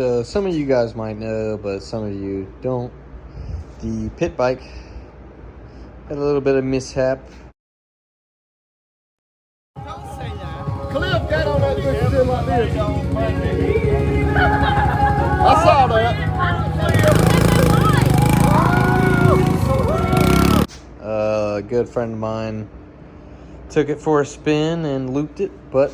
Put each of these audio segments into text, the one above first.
So some of you guys might know, but some of you don't. The pit bike had a little bit of mishap. Don't say that. Cliff got on that thing still like this. I saw that. A good friend of mine took it for a spin and looped it, but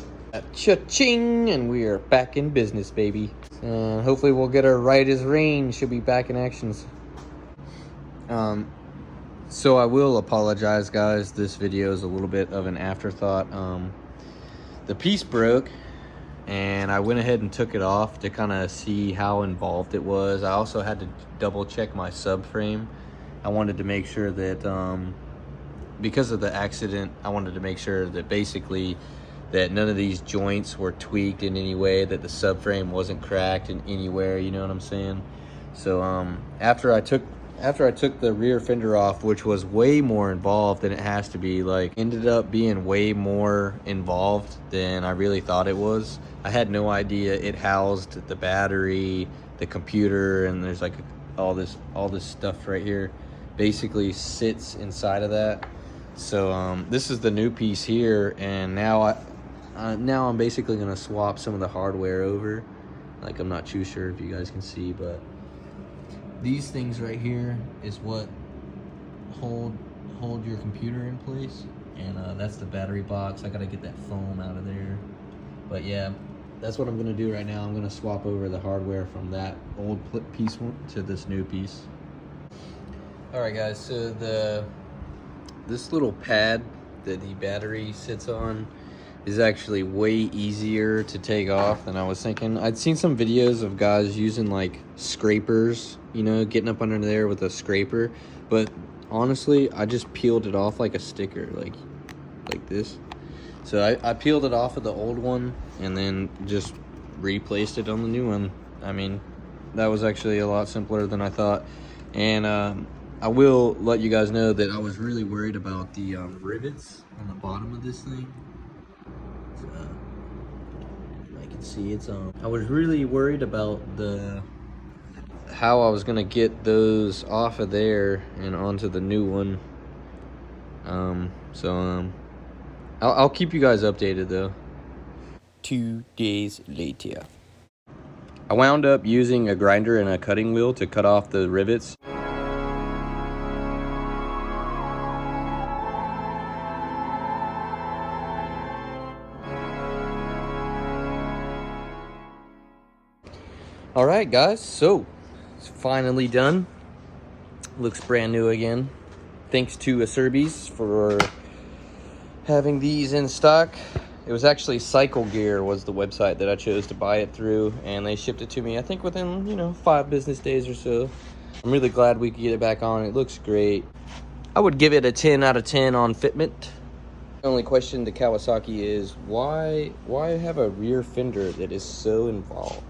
cha-ching, and we are back in business, baby. And hopefully we'll get her right as rain. She'll be back in actions. So I will apologize, guys. This video is a little bit of an afterthought. The piece broke, and I went ahead and took it off to kind of see how involved it was. I also had to double check my subframe. I wanted to make sure that because of the accident, I wanted to make sure that basically that none of these joints were tweaked in any way, that the subframe wasn't cracked in anywhere, you know what I'm saying? So after I took the rear fender off, which was way more involved than it has to be, like ended up being way more involved than I really thought it was. I had no idea it housed the battery, the computer, and there's like all this stuff right here basically sits inside of that. So this is the new piece here, and now I'm basically gonna swap some of the hardware over. Like, I'm not too sure if you guys can see, but these things right here is what hold your computer in place, and that's the battery box. I gotta get that foam out of there, but yeah, that's what I'm gonna do right now. I'm gonna swap over the hardware from that old piece to this new piece. All right, guys, so this little pad that the battery sits on is actually way easier to take off than I was thinking. I'd seen some videos of guys using like scrapers, you know, getting up under there with a scraper, but honestly, I just peeled it off like a sticker, like this. So I peeled it off of the old one and then just replaced it on the new one. I mean, that was actually a lot simpler than I thought. And I will let you guys know that I was really worried about the rivets on the bottom of this thing. I can see it's I was really worried about how I was gonna get those off of there and onto the new one. I'll keep you guys updated though. 2 days later, I wound up using a grinder and a cutting wheel to cut off the rivets. All right, guys, so it's finally done. Looks brand new again. Thanks to Acerbies for having these in stock. It was actually Cycle Gear was the website that I chose to buy it through, and they shipped it to me, I think within, 5 business days or so. I'm really glad we could get it back on. It looks great. I would give it a 10 out of 10 on fitment. The only question to Kawasaki is why have a rear fender that is so involved?